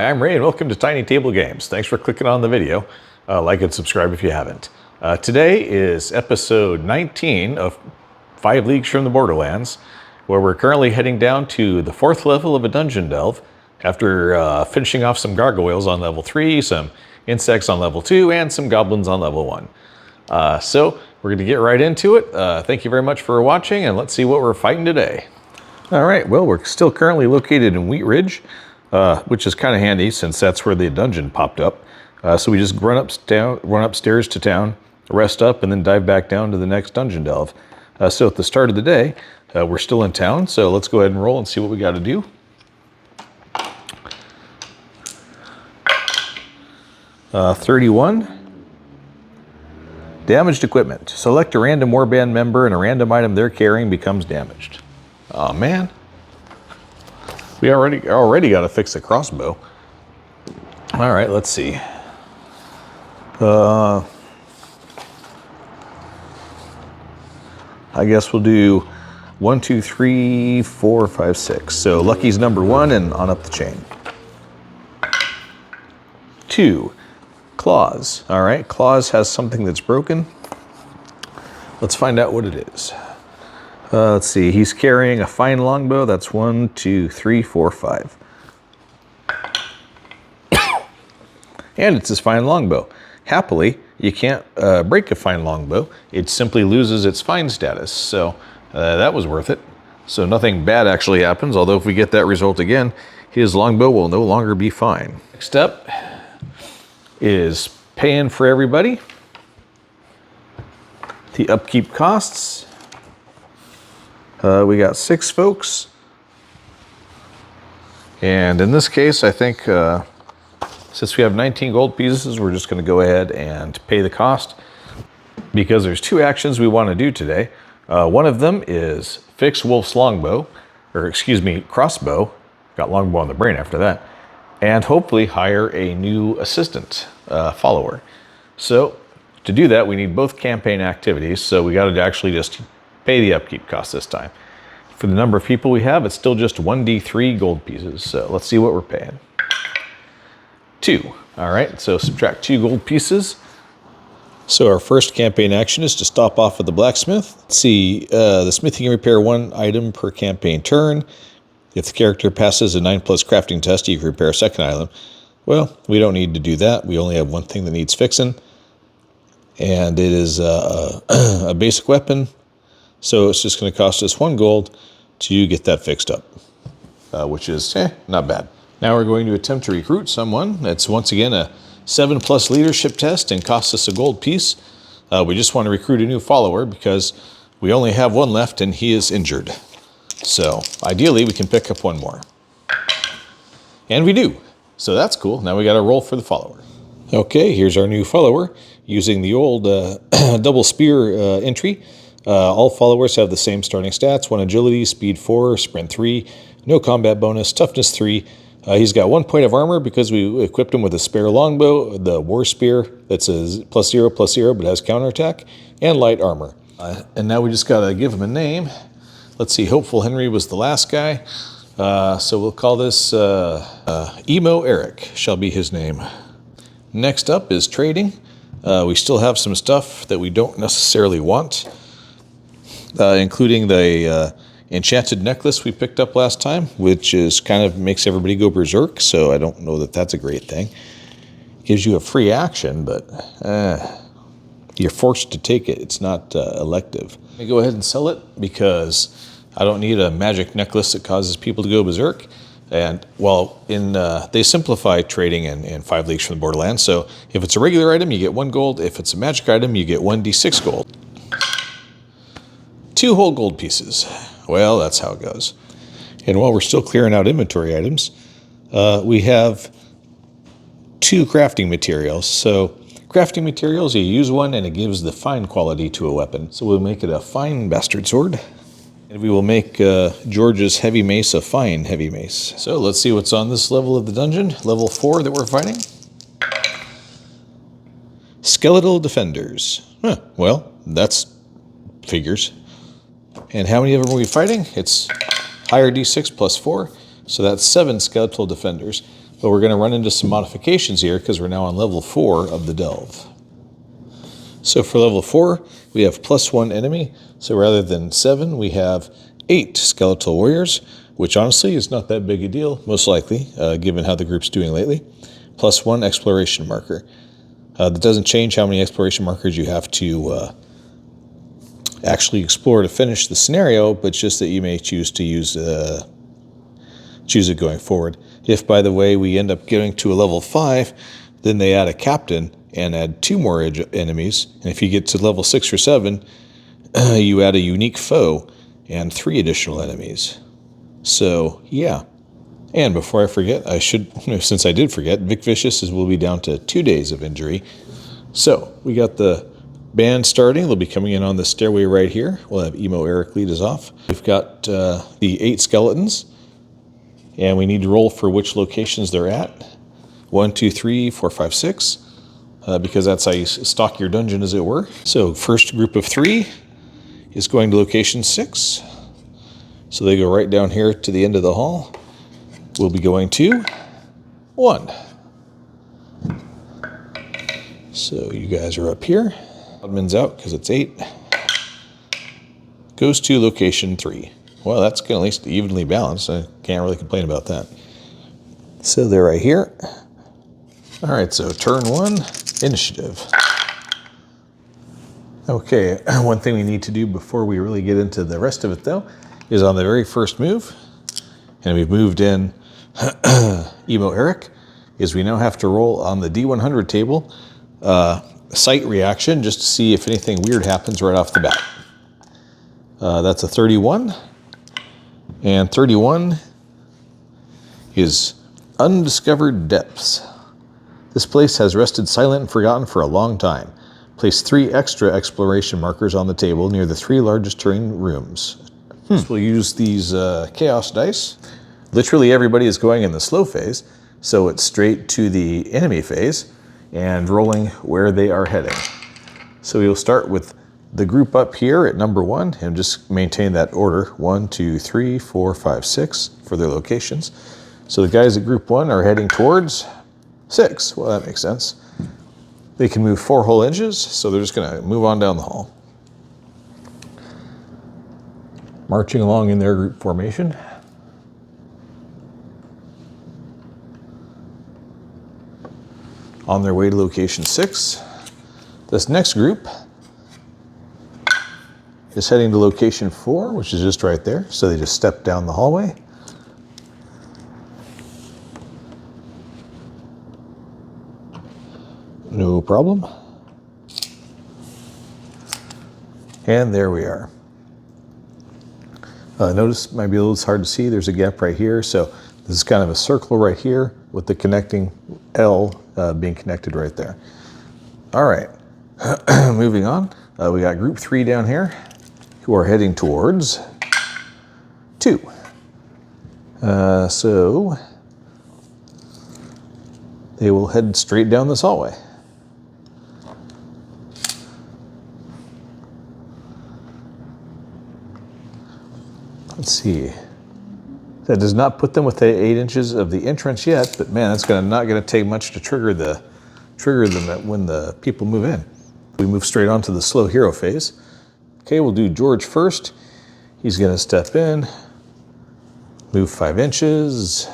Hi, I'm Ray and welcome to TinyTableGames. Thanks for clicking on the video. Like and subscribe if you haven't. Today is episode 19 of 5 Leagues from the Borderlands, where we're currently heading down to the 4th level of a dungeon delve after finishing off some gargoyles on level 3, some insects on level 2, and some goblins on level 1. So we're going to get right into it. Thank you very much for watching, and let's see what we're fighting today. All right, well, we're still currently located in Wheat Ridge, which is kind of handy since that's where the dungeon popped up. So we just run upstairs to town, rest up, and then dive back down to the next dungeon delve. So at the start of the day, we're still in town, so let's go ahead and roll and see what we got to do. $31. Damaged equipment. Select a random warband member and a random item they're carrying becomes damaged. Oh man. We already got to fix the crossbow. All right, let's see. I guess we'll do 1, 2, 3, 4, 5, 6. So Lucky's number 1 and on up the chain. 2, claws. All right, claws has something that's broken. Let's find out what it is. Let's see, he's carrying a fine longbow. That's 1, 2, 3, 4, 5. And it's his fine longbow. Happily, you can't break a fine longbow. It simply loses its fine status. So that was worth it. So nothing bad actually happens, although if we get that result again, his longbow will no longer be fine. Next up is paying for everybody. The upkeep costs. We got 6 folks. And in this case, I think since we have 19 gold pieces, we're just going to go ahead and pay the cost because there's 2 actions we want to do today. One of them is fix Wolf's longbow, or excuse me, crossbow. Got longbow on the brain after that. And hopefully hire a new assistant follower. So to do that, we need both campaign activities. So we got to actually just pay the upkeep cost this time. For the number of people we have, it's still just 1d3 gold pieces. So let's see what we're paying. 2. All right, so subtract 2 gold pieces. So our first campaign action is to stop off at the blacksmith. Let's see, the smith can repair 1 item per campaign turn. If the character passes a 9+ crafting test, you can repair a 2nd item. Well, we don't need to do that. We only have 1 thing that needs fixing. And it is a basic weapon. So it's just going to cost us 1 gold to get that fixed up, which is not bad. Now we're going to attempt to recruit someone. It's once again a 7+ leadership test and costs us a gold piece. We just want to recruit a new follower because we only have 1 left and he is injured. So ideally we can pick up 1 more. And we do. So that's cool. Now we got to roll for the follower. Okay, here's our new follower using the old double spear entry. All followers have the same starting stats: 1 agility, speed 4, sprint 3, no combat bonus, toughness 3. He's got 1 point of armor because we equipped him with a spare longbow, the war spear that's a +0/+0 but has counterattack, and light armor. And now we just got to give him a name. Let's see, Hopeful Henry was the last guy. So we'll call this Emo Eric shall be his name. Next up is trading. We still have some stuff that we don't necessarily want. Including the enchanted necklace we picked up last time, which is kind of makes everybody go berserk, so I don't know that that's a great thing. Gives you a free action, but you're forced to take it. It's not elective. Let me go ahead and sell it because I don't need a magic necklace that causes people to go berserk. And well, they simplify trading in 5 Leagues from the Borderlands, so if it's a regular item, you get 1 gold. If it's a magic item, you get 1d6 gold. 2 whole gold pieces. Well, that's how it goes. And while we're still clearing out inventory items, we have 2 crafting materials. So crafting materials, you use 1 and it gives the fine quality to a weapon. So we'll make it a fine bastard sword. And we will make George's heavy mace a fine heavy mace. So let's see what's on this level of the dungeon. Level 4 that we're fighting. Skeletal defenders. Well, that's figures. And how many of them are we fighting? It's higher d6 plus 4, so that's 7 skeletal defenders. But we're going to run into some modifications here because we're now on level 4 of the delve. So for level 4, we have +1 enemy. So rather than 7, we have 8 skeletal warriors, which honestly is not that big a deal, most likely, given how the group's doing lately. +1 exploration marker. That doesn't change how many exploration markers you have to actually explore to finish the scenario, but just that you may choose to use it going forward. If, by the way, we end up getting to a level 5, then they add a captain and add 2 more enemies. And if you get to level 6 or 7, you add a unique foe and 3 additional enemies. So, yeah. And before I forget, since I did forget, Vic Vicious will be down to 2 days of injury. So, we got the band starting. They'll be coming in on the stairway right here. We'll have Emo Eric lead us off. We've got the 8 skeletons, and we need to roll for which locations they're at. 1, 2, 3, 4, 5, 6, because that's how you stock your dungeon, as it were. So first group of 3 is going to location 6. So they go right down here to the end of the hall. We'll be going to 1. So you guys are up here. Admin's out because it's 8. Goes to location 3. Well, that's at least evenly balanced. I can't really complain about that. So they're right here. All right, so turn 1, initiative. Okay, one thing we need to do before we really get into the rest of it, though, is on the very first move, and we've moved in Emo Eric, is we now have to roll on the D100 table sight reaction just to see if anything weird happens right off the bat. That's a 31, and 31 is undiscovered depths. This place has rested silent and forgotten for a long time. Place 3 extra exploration markers on the table near the 3 largest turning rooms. So we'll use these chaos dice. Literally everybody is going in the slow phase, so it's straight to the enemy phase and rolling where they are heading. So we'll start with the group up here at number 1 and just maintain that order. 1, 2, 3, 4, 5, 6 for their locations. So the guys at group 1 are heading towards 6. Well, that makes sense. They can move 4 whole inches, so they're just going to move on down the hall. Marching along in their group formation. On their way to location 6. This next group is heading to location 4, which is just right there. So they just step down the hallway. No problem. And there we are. Notice, might be a little hard to see, there's a gap right here. So this is kind of a circle right here with the connecting L being connected right there. All right, moving on. We got group 3 down here who are heading towards 2. So they will head straight down this hallway. Let's see. That does not put them within 8 inches of the entrance yet, but man, that's not going to take much to trigger them when the people move in. We move straight on to the slow hero phase. Okay, we'll do George first. He's going to step in, move 5 inches.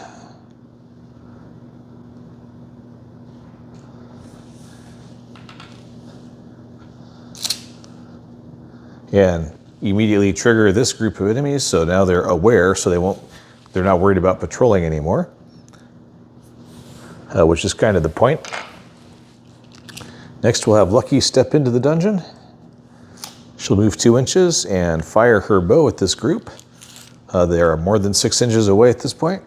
And immediately trigger this group of enemies, so now they're aware, so they're not worried about patrolling anymore, which is kind of the point. Next, we'll have Lucky step into the dungeon. She'll move 2 inches and fire her bow at this group. They are more than 6 inches away at this point.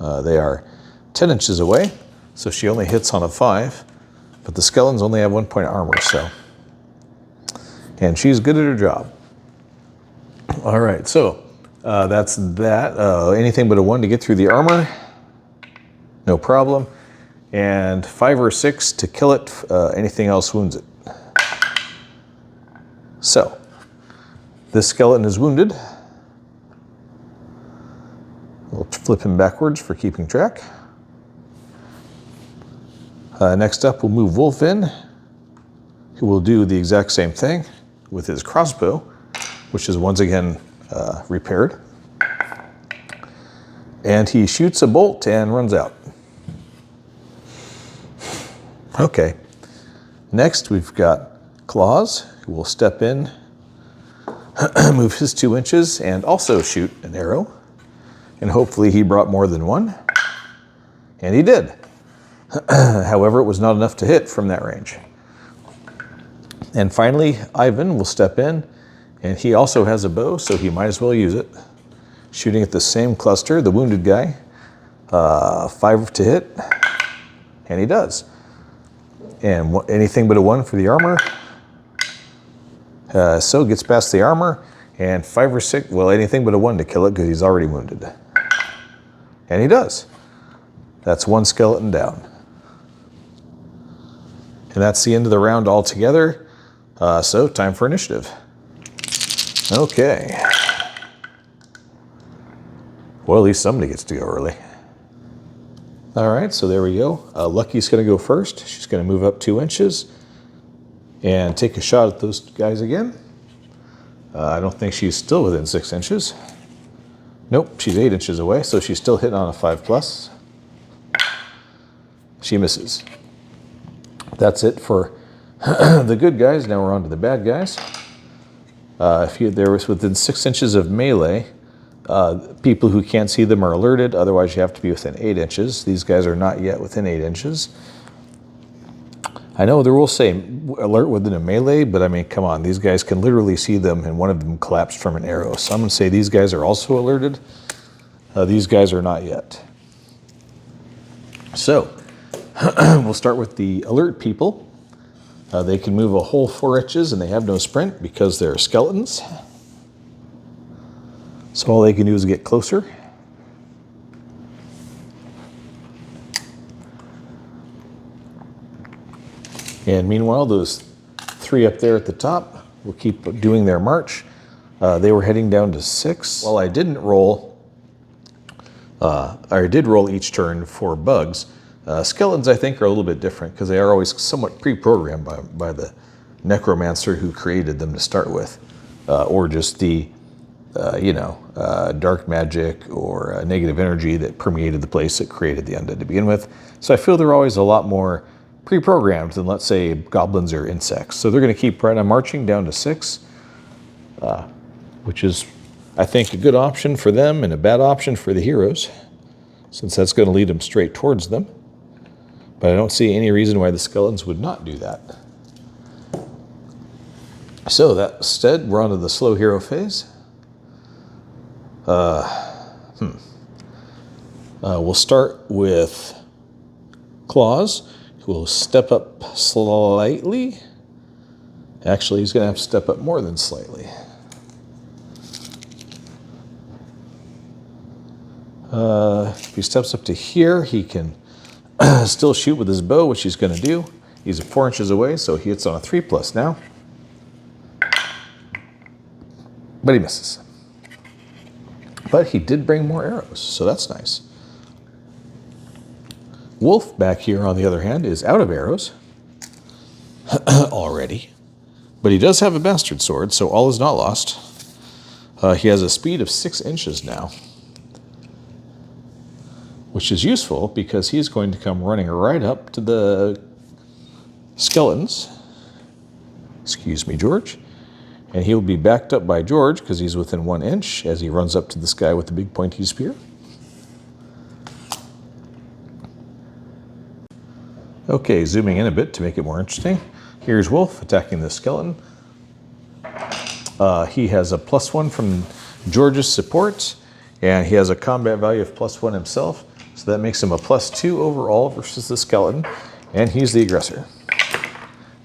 They are 10 inches away, so she only hits on a 5, but the skeletons only have 1 point of armor, so. And she's good at her job. All right, so that's that. Anything but a 1 to get through the armor, no problem. And 5 or 6 to kill it. Anything else wounds it. So this skeleton is wounded. We'll flip him backwards for keeping track. Next up, we'll move Wolf in, who will do the exact same thing with his crossbow, which is once again repaired. And he shoots a bolt and runs out. Okay. Next, we've got Claws, who will step in, move his 2 inches, and also shoot an arrow. And hopefully he brought more than one. And he did. However, it was not enough to hit from that range. And finally, Ivan will step in, and he also has a bow, so he might as well use it. Shooting at the same cluster, the wounded guy. 5 to hit, and he does. And anything but a 1 for the armor. So gets past the armor, and 5 or 6, well, anything but a 1 to kill it because he's already wounded. And he does. That's 1 skeleton down. And that's the end of the round altogether. So time for initiative. Okay. Well, at least somebody gets to go early. All right, so there we go. Lucky's gonna go first. She's gonna move up 2 inches and take a shot at those guys again. I don't think she's still within 6 inches. Nope, she's 8 inches away, so she's still hitting on a 5+. She misses. That's it for the good guys. Now we're on to the bad guys. If there was within 6 inches of melee, people who can't see them are alerted. Otherwise, you have to be within 8 inches. These guys are not yet within 8 inches. I know the rules say alert within a melee, but I mean, come on. These guys can literally see them, and one of them collapsed from an arrow. So I'm going to say these guys are also alerted. These guys are not yet. So we'll start with the alert people. They can move a whole 4 inches, and they have no sprint because they're skeletons. So all they can do is get closer. And meanwhile, those 3 up there at the top will keep doing their march. They were heading down to 6. Well, I didn't roll, I did roll each turn for bugs. Skeletons, I think, are a little bit different because they are always somewhat pre-programmed by the necromancer who created them to start with, or just the dark magic or negative energy that permeated the place that created the undead to begin with. So I feel they're always a lot more pre-programmed than, let's say, goblins or insects. So they're going to keep right on marching down to 6, which is, I think, a good option for them and a bad option for the heroes, since that's going to lead them straight towards them. But I don't see any reason why the skeletons would not do that. So that instead, we're on to the slow hero phase. We'll start with Claws, who will step up slightly. Actually, he's going to have to step up more than slightly. If he steps up to here, he can still shoot with his bow, which he's going to do. He's 4 inches away, so he hits on a 3+ now. But he misses. But he did bring more arrows, so that's nice. Wolf back here, on the other hand, is out of arrows already. But he does have a bastard sword, so all is not lost. He has a speed of 6 inches now, which is useful because he's going to come running right up to the skeletons. Excuse me, George. And he'll be backed up by George because he's within 1 inch as he runs up to this guy with the big pointy spear. Okay, zooming in a bit to make it more interesting. Here's Wolf attacking the skeleton. He has a +1 from George's support, and he has a combat value of +1 himself. So that makes him a +2 overall versus the skeleton, and he's the aggressor.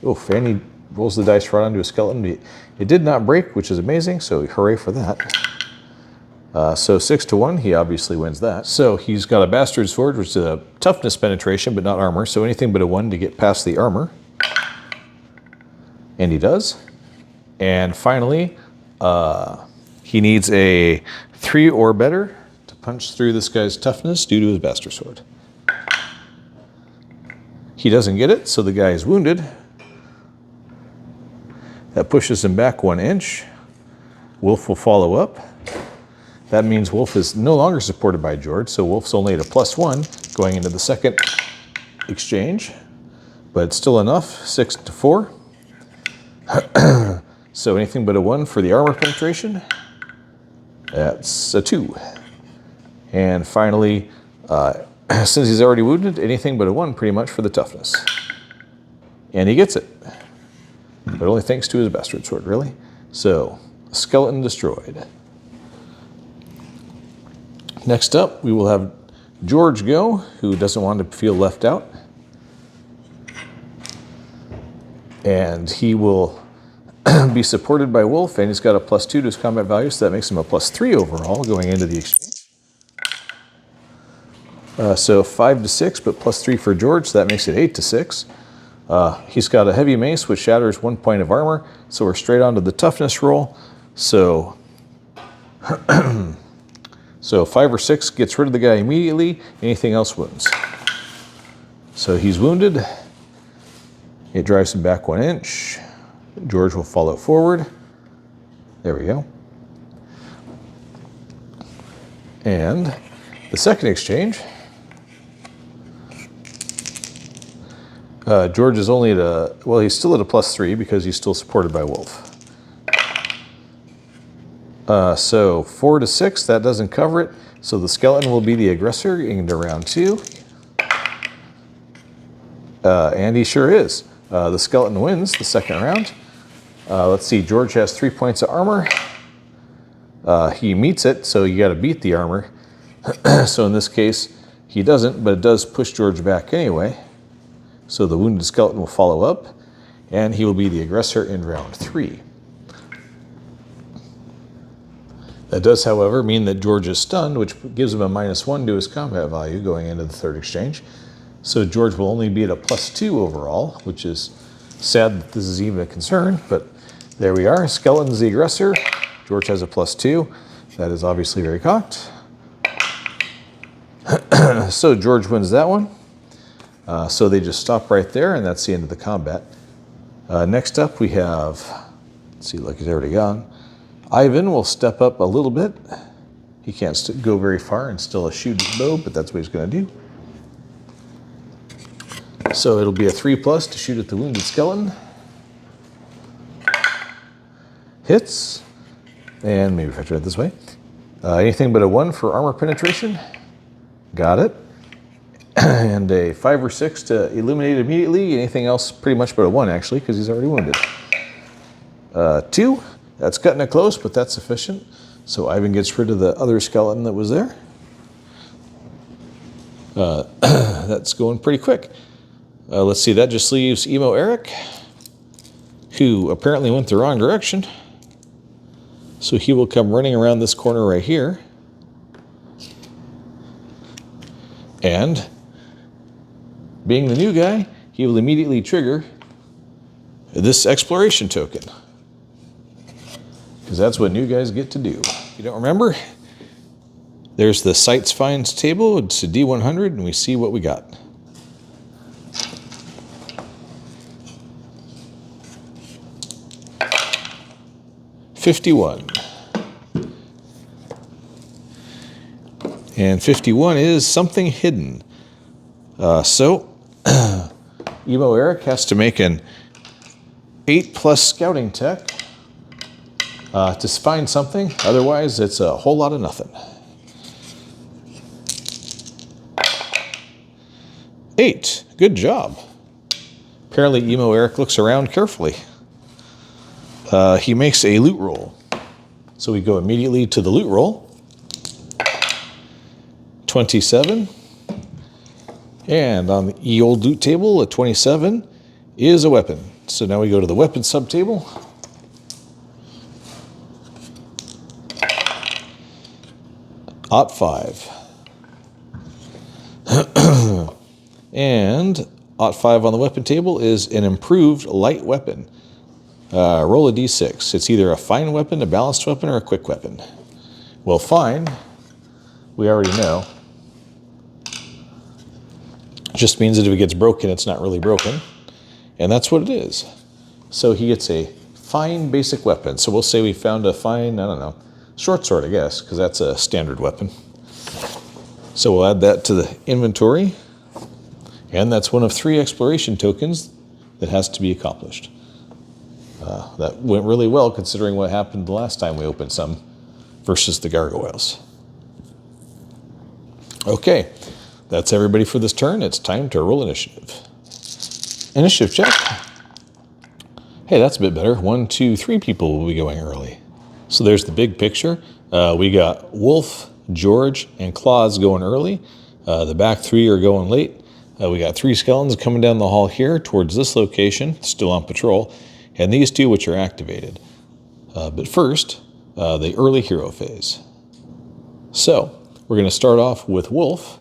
Oof, and he rolls the dice right onto a skeleton. It did not break, which is amazing, so hooray for that. So 6 to 1, he obviously wins that. So he's got a bastard sword, which is a toughness penetration, but not armor, so anything but a 1 to get past the armor. And he does. And finally, he needs a 3 or better to punch through this guy's toughness due to his bastard sword. He doesn't get it, so the guy is wounded. That pushes him back 1 inch. Wolf will follow up. That means Wolf is no longer supported by George, so Wolf's only at a +1 going into the second exchange, but it's still enough, 6 to 4. So anything but a 1 for the armor penetration. That's a 2. And finally, since he's already wounded, anything but a 1 pretty much for the toughness. And he gets it, but only thanks to his bastard sword, really. So, skeleton destroyed. Next up, we will have George go, who doesn't want to feel left out. And he will be supported by Wolf, and he's got a +2 to his combat value, so that makes him a +3 overall going into the exchange. So 5 to 6, but +3 for George, so that makes it 8 to 6. He's got a heavy mace, which shatters 1 point of armor, so we're straight on to the toughness roll. So, so 5 or 6 gets rid of the guy immediately, anything else wounds. So he's wounded. It drives him back 1 inch. George will follow forward. There we go. And the second exchange, George is only at a, well, he's still at a +3 because he's still supported by Wolf. So 4 to 6, that doesn't cover it. So the skeleton will be the aggressor into round 2. And he sure is. The skeleton wins the second round. Let's see, George has 3 points of armor. He meets it, so you got to beat the armor. So in this case, he doesn't, but it does push George back anyway. So the wounded skeleton will follow up, and he will be the aggressor in round 3. That does, however, mean that George is stunned, which gives him a -1 to his combat value going into the third exchange. So George will only be at a +2 overall, which is sad that this is even a concern, but there we are. Skeleton's the aggressor. George has a +2. That is obviously very cocked. So George wins that one. So they just stop right there, and that's the end of the combat. Next up we have, let's see, look, he's already gone. Ivan will step up a little bit. He can't go very far and still shoot his bow, but that's what he's going to do. So it'll be a 3+ to shoot at the wounded skeleton. Hits. And maybe if I try it this way. Anything but a 1 for armor penetration. Got it. And a 5 or 6 to eliminate immediately. Anything else pretty much but a 1 actually, because he's already wounded. 2. That's cutting it close, but that's sufficient. So Ivan gets rid of the other skeleton that was there. That's going pretty quick. Let's see, that just leaves Emo Eric, who apparently went the wrong direction. So he will come running around this corner right here. And being the new guy, he will immediately trigger this exploration token. Because that's what new guys get to do. If you don't remember, there's the Sights Finds table. It's a D100, and we see what we got. $51. And 51 is something hidden. So Emo Eric has to make an 8+ scouting tech to find something. Otherwise, it's a whole lot of nothing. 8. Good job. Apparently, Emo Eric looks around carefully. He makes a loot roll. So we go immediately to the loot roll. 27. And on the E-old loot table, a 27 is a weapon. So now we go to the weapon subtable. OT5. And OT5 on the weapon table is an improved light weapon. Roll a d6. It's either a fine weapon, a balanced weapon, or a quick weapon. Well, fine, we already know. Just means that if it gets broken, it's not really broken. And that's what it is. So he gets a fine basic weapon. So we'll say we found a fine, I don't know, short sword, I guess, because that's a standard weapon. So we'll add that to the inventory. And that's one of 3 exploration tokens that has to be accomplished. That went really well considering what happened the last time we opened some versus the gargoyles. Okay, that's everybody for this turn. It's time to roll initiative. Initiative check. Hey, that's a bit better. 1, 2, 3 people will be going early. So there's the big picture. We got Wolf, George, and Claus going early. The back 3 are going late. We got 3 skeletons coming down the hall here towards this location, still on patrol, and these 2 which are activated. But first, the early hero phase. So we're going to start off with Wolf,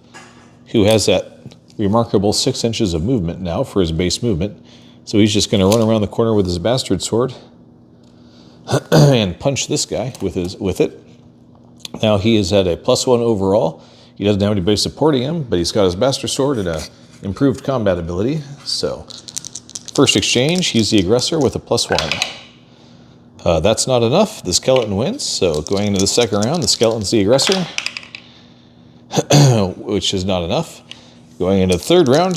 who has that remarkable 6 inches of movement now for his base movement. So he's just going to run around the corner with his bastard sword and punch this guy with it. Now he is at a +1 overall. He doesn't have anybody supporting him, but he's got his bastard sword and a improved combat ability. So first exchange, he's the aggressor with a +1. That's not enough. The skeleton wins. So going into the second round, the skeleton's the aggressor, which is not enough. Going into the third round,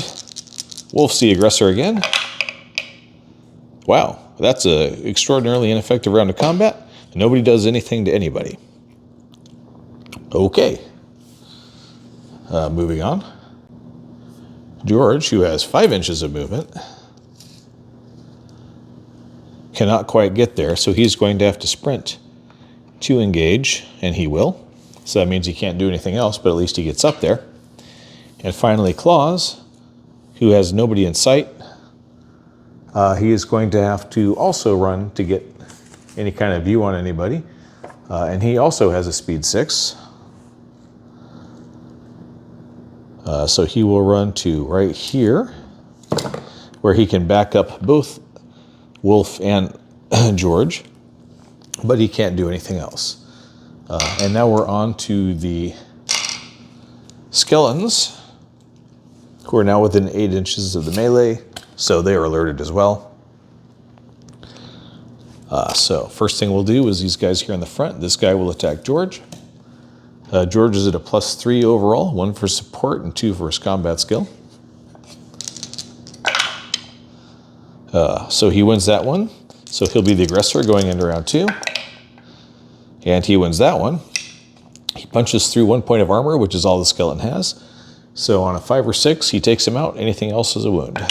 Wolf's the aggressor again. Wow, that's an extraordinarily ineffective round of combat. Nobody does anything to anybody. Okay. Moving on. George, who has 5 inches of movement, cannot quite get there, so he's going to have to sprint to engage, and he will. So that means he can't do anything else, but at least he gets up there. And finally, Claus, who has nobody in sight, he is going to have to also run to get any kind of view on anybody. And he also has a speed 6. So he will run to right here, where he can back up both Wolf and George, but he can't do anything else. And now we're on to the skeletons, who are now within 8 inches of the melee, so they are alerted as well. So first thing we'll do is these guys here in the front. This guy will attack George. George is at a +3 overall, 1 for support and 2 for his combat skill. So he wins that one. So he'll be the aggressor going into round 2. And he wins that one. He punches through 1 point of armor, which is all the skeleton has. So on a 5 or 6, he takes him out. Anything else is a wound.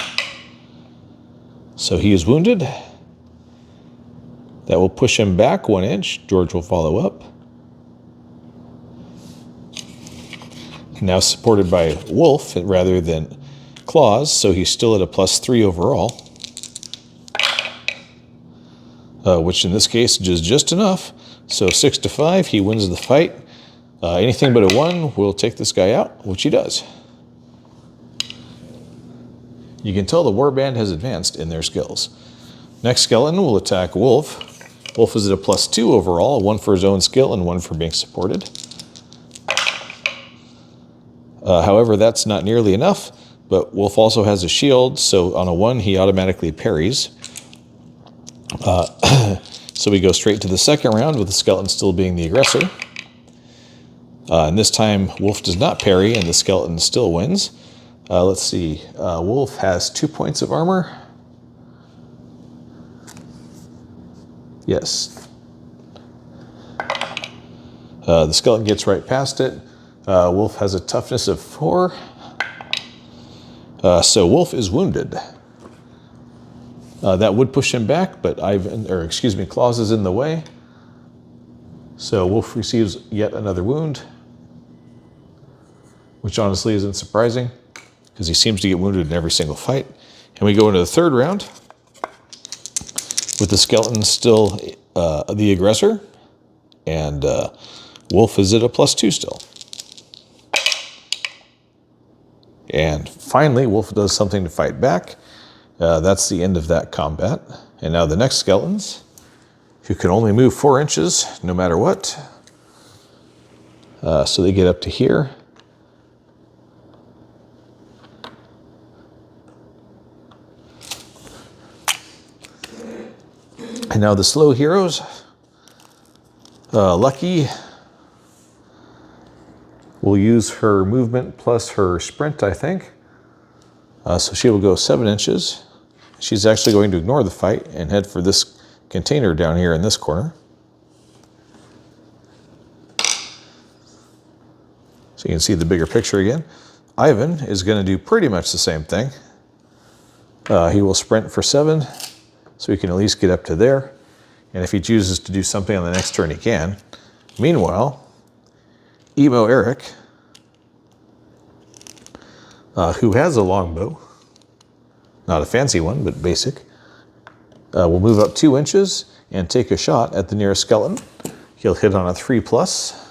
So he is wounded. That will push him back 1 inch. George will follow up. Now supported by Wolf rather than Claus, so he's still at a +3 overall. Which in this case is just enough. So 6 to 5, he wins the fight. Anything but a 1 will take this guy out, which he does. You can tell the warband has advanced in their skills. Next skeleton will attack Wolf. Wolf is at a +2 overall, 1 for his own skill and 1 for being supported. However, that's not nearly enough, but Wolf also has a shield, so on a 1 he automatically parries. So we go straight to the second round with the skeleton still being the aggressor. And this time Wolf does not parry and the skeleton still wins. Let's see, Wolf has 2 points of armor. Yes. The skeleton gets right past it. Wolf has a toughness of 4. So Wolf is wounded. That would push him back, but Claus is in the way. So Wolf receives yet another wound, which honestly isn't surprising because he seems to get wounded in every single fight. And we go into the third round with the skeleton still the aggressor, and Wolf is at a +2 still. And finally, Wolf does something to fight back. That's the end of that combat. And now the next skeletons, who can only move 4 inches no matter what. So they get up to here. Now the slow heroes, Lucky will use her movement plus her sprint, I think. So she will go 7 inches. She's actually going to ignore the fight and head for this container down here in this corner. So you can see the bigger picture again. Ivan is going to do pretty much the same thing. He will sprint for 7, so he can at least get up to there. And if he chooses to do something on the next turn, he can. Meanwhile, Emo Eric, who has a longbow, not a fancy one, but basic, will move up 2 inches and take a shot at the nearest skeleton. He'll hit on a 3+.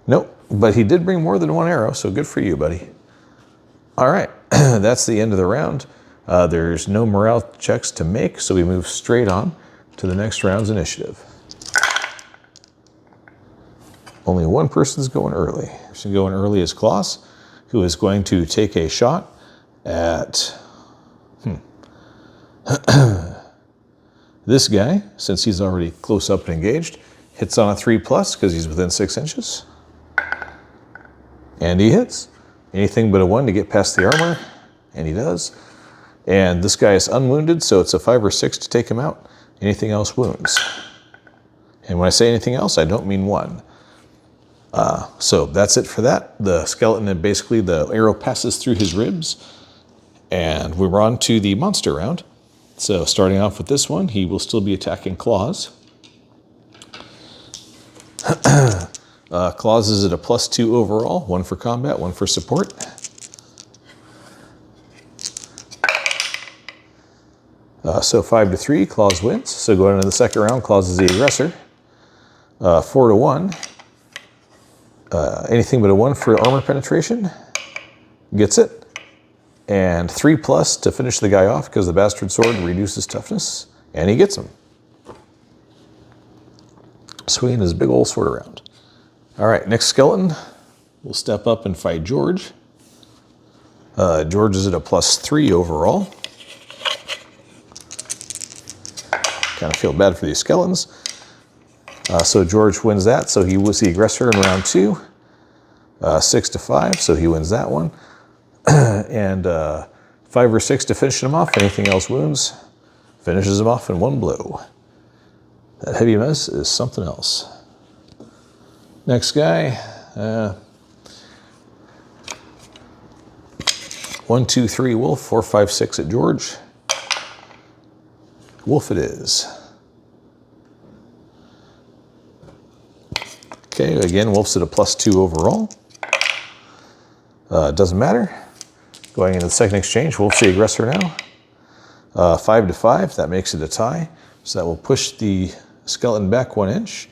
Nope, but he did bring more than 1 arrow, so good for you, buddy. All right, that's the end of the round. There's no morale checks to make, so we move straight on to the next round's initiative. Only one person's going early. So going early is Klaus, who is going to take a shot at this guy, since he's already close up and engaged. Hits on a 3+ because he's within 6 inches. And he hits. Anything but a 1 to get past the armor, and he does. And this guy is unwounded, so it's a 5 or 6 to take him out. Anything else wounds. And when I say anything else, I don't mean 1. So that's it for that. The skeleton, basically the arrow passes through his ribs, and we're on to the monster round. So starting off with this one, he will still be attacking Claws. Claws is at a +2 overall, 1 for combat, 1 for support. So 5-3, Claws wins. So going into the second round, Claws is the aggressor. 4-1. Anything but a 1 for armor penetration. Gets it. And 3+ to finish the guy off because the bastard sword reduces toughness. And he gets him. Swinging his big old sword around. All right, next skeleton will step up and fight George. George is at a +3 overall. Kind of feel bad for these skeletons. So George wins that, so he was the aggressor in round 2. 6-5, so he wins that one. And 5 or 6 to finish him off. Anything else wounds, finishes him off in 1 blow. That heavy mess is something else. Next guy, 1, 2, 3 Wolf, 4, 5, 6 at George. Wolf it is. Okay, again, Wolf's at a +2 overall. Doesn't matter. Going into the second exchange, Wolf's the aggressor now. 5-5, that makes it a tie. So that will push the skeleton back 1 inch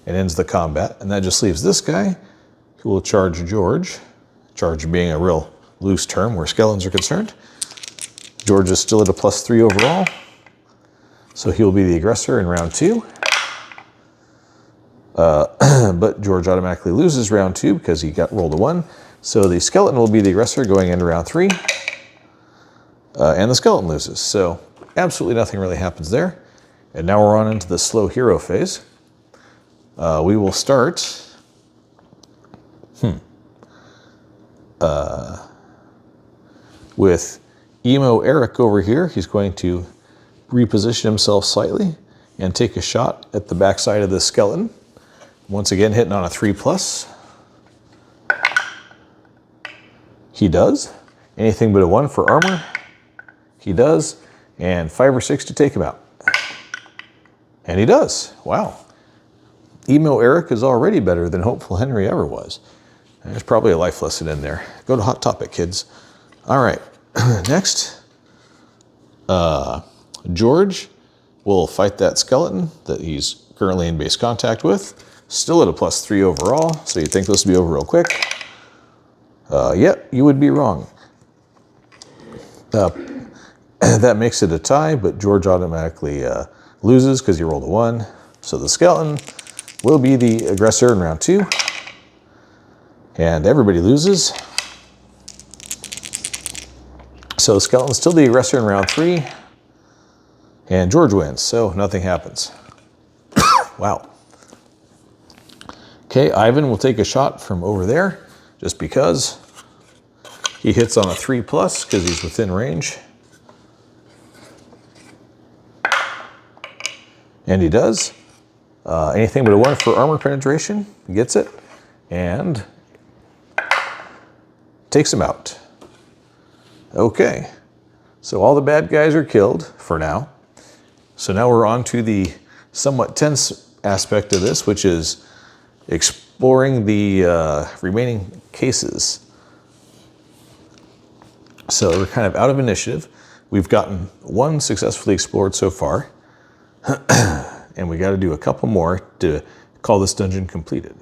and ends the combat. And that just leaves this guy who will charge George. Charge being a real loose term where skeletons are concerned. George is still at a +3 overall. So he'll be the aggressor in round 2. But George automatically loses round 2 because he got rolled a 1. So the skeleton will be the aggressor going into round 3. And the skeleton loses. So absolutely nothing really happens there. And now we're on into the slow hero phase. We will start with Emo Eric over here. He's going to reposition himself slightly and take a shot at the backside of the skeleton. Once again, hitting on a 3+. He does. Anything but a 1 for armor. He does. And 5 or 6 to take him out. And he does. Wow. Emo Eric is already better than Hopeful Henry ever was. There's probably a life lesson in there. Go to Hot Topic, kids. All right. Next, George will fight that skeleton that he's currently in base contact with. Still at a +3 overall, so you'd think this would be over real quick. Yep, you would be wrong. That makes it a tie, but George automatically loses because he rolled a 1. So the skeleton will be the aggressor in round 2. And everybody loses. So Skeleton's still the aggressor in round 3, and George wins, so nothing happens. Wow. Okay, Ivan will take a shot from over there, just because. He hits on a 3+ because he's within range. And he does. Anything but a 1 for armor penetration, gets it, and takes him out. Okay, so all the bad guys are killed for now. So now we're on to the somewhat tense aspect of this, which is exploring the remaining cases. So we're kind of out of initiative. We've gotten 1 successfully explored so far. And we got to do a couple more to call this dungeon completed.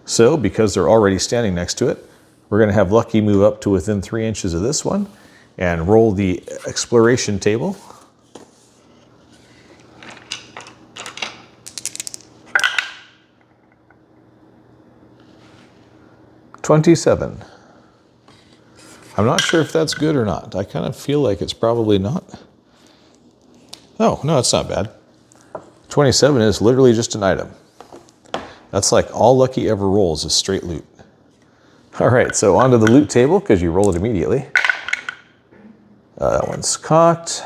So because they're already standing next to it, we're going to have Lucky move up to within 3 inches of this one and roll the exploration table. $27. I'm not sure if that's good or not. I kind of feel like it's probably not. Oh, no, it's not bad. 27 is literally just an item. That's like all Lucky ever rolls is straight loot. All right, so onto the loot table because you roll it immediately. That one's caught.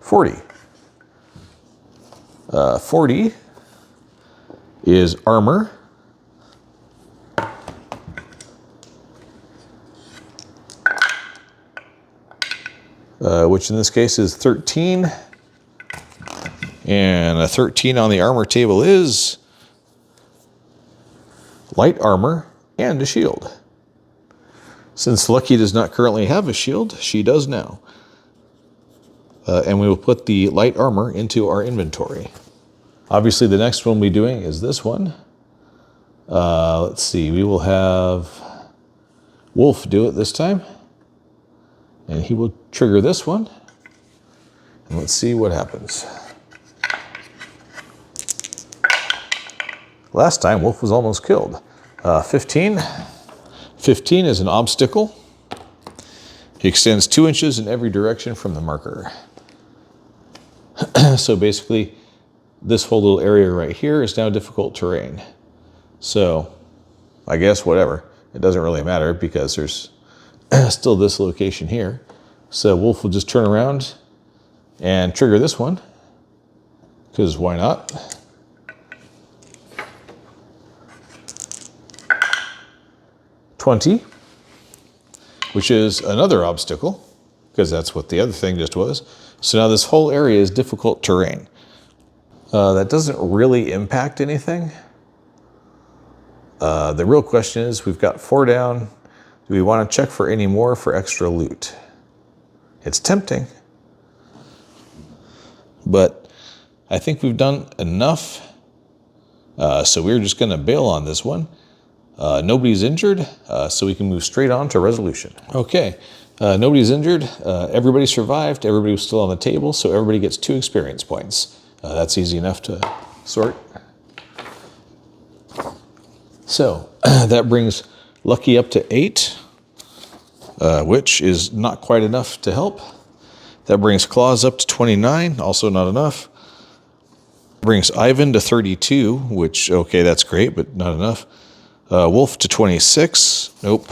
40. 40 is armor. Which in this case is 13. And a 13 on the armor table is light armor and a shield. Since Lucky does not currently have a shield, she does now. And we will put the light armor into our inventory. Obviously the next one we'll be doing is this one. Let's see, we will have Wolf do it this time. And he will trigger this one. And let's see what happens. Last time, Wolf was almost killed. 15. 15 is an obstacle. He extends 2 inches in every direction from the marker. So basically, this whole little area right here is now difficult terrain. So, I guess whatever. It doesn't really matter because there's still this location here. So Wolf will just turn around and trigger this one. Because why not? $20, which is another obstacle, because that's what the other thing just was. So now this whole area is difficult terrain. That doesn't really impact anything. The real question is, we've got 4 down. Do we want to check for any more for extra loot? It's tempting. But I think we've done enough. So we're just going to bail on this one. Nobody's injured, so we can move straight on to resolution. Okay, nobody's injured, everybody survived, everybody was still on the table, so everybody gets 2 experience points. That's easy enough to sort. So, that brings Lucky up to 8, which is not quite enough to help. That brings Claus up to 29, also not enough. Brings Ivan to 32, which, okay, that's great, but not enough. Wolf to 26, nope.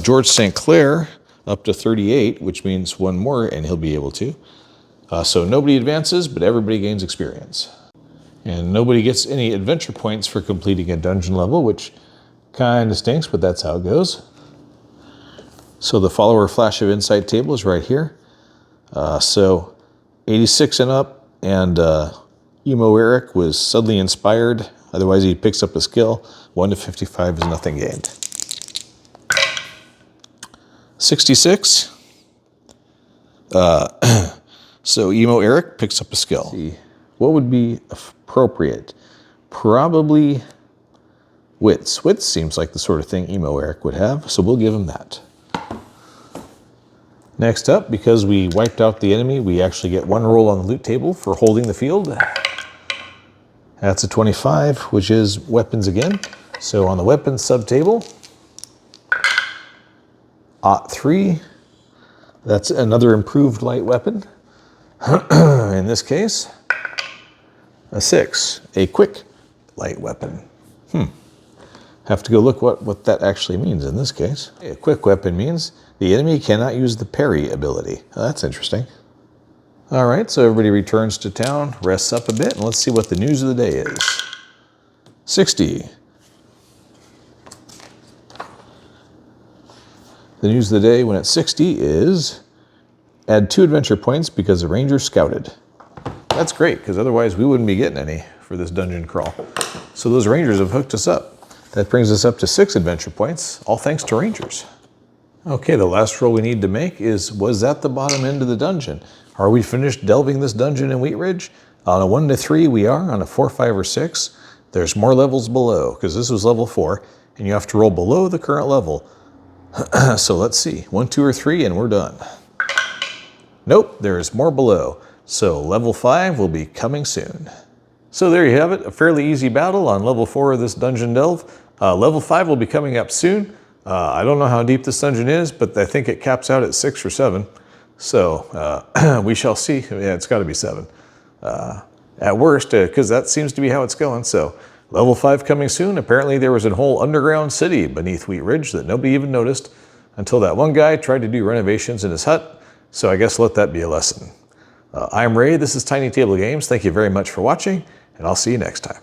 George St. Clair up to 38, which means 1 more and he'll be able to. So nobody advances, but everybody gains experience. And nobody gets any adventure points for completing a dungeon level, which kind of stinks, but that's how it goes. So the follower flash of insight table is right here. So 86 and up, and Emo Eric was suddenly inspired. Otherwise, he picks up a skill. 1 to 55 is nothing gained. 66. So Emo Eric picks up a skill. Let's see, what would be appropriate? Probably Wits. Wits seems like the sort of thing Emo Eric would have, so we'll give him that. Next up, because we wiped out the enemy, we actually get 1 roll on the loot table for holding the field. That's a 25, which is weapons again. So on the weapons sub-table, OT3. That's another improved light weapon. In this case, a 6, a quick light weapon. Have to go look what that actually means in this case. A quick weapon means the enemy cannot use the parry ability. Oh, that's interesting. All right, so everybody returns to town, rests up a bit, and let's see what the news of the day is. 60. The news of the day when it's 60 is add 2 adventure points because the ranger scouted. That's great, because otherwise we wouldn't be getting any for this dungeon crawl. So those rangers have hooked us up. That brings us up to 6 adventure points, all thanks to rangers. Okay, the last roll we need to make is, was that the bottom end of the dungeon? Are we finished delving this dungeon in Wheat Ridge? On a 1 to 3 we are, on a 4, 5, or 6, there's more levels below, because this was level 4, and you have to roll below the current level. So let's see, 1, 2, or 3, and we're done. Nope, there's more below. So level 5 will be coming soon. So there you have it, a fairly easy battle on level 4 of this dungeon delve. Level 5 will be coming up soon. I don't know how deep this dungeon is, but I think it caps out at 6 or 7. So we shall see. Yeah, it's got to be 7. At worst, because that seems to be how it's going. So level 5 coming soon. Apparently there was a whole underground city beneath Wheat Ridge that nobody even noticed until that one guy tried to do renovations in his hut. So I guess let that be a lesson. I'm Ray, this is TinyTableGames. Thank you very much for watching, and I'll see you next time.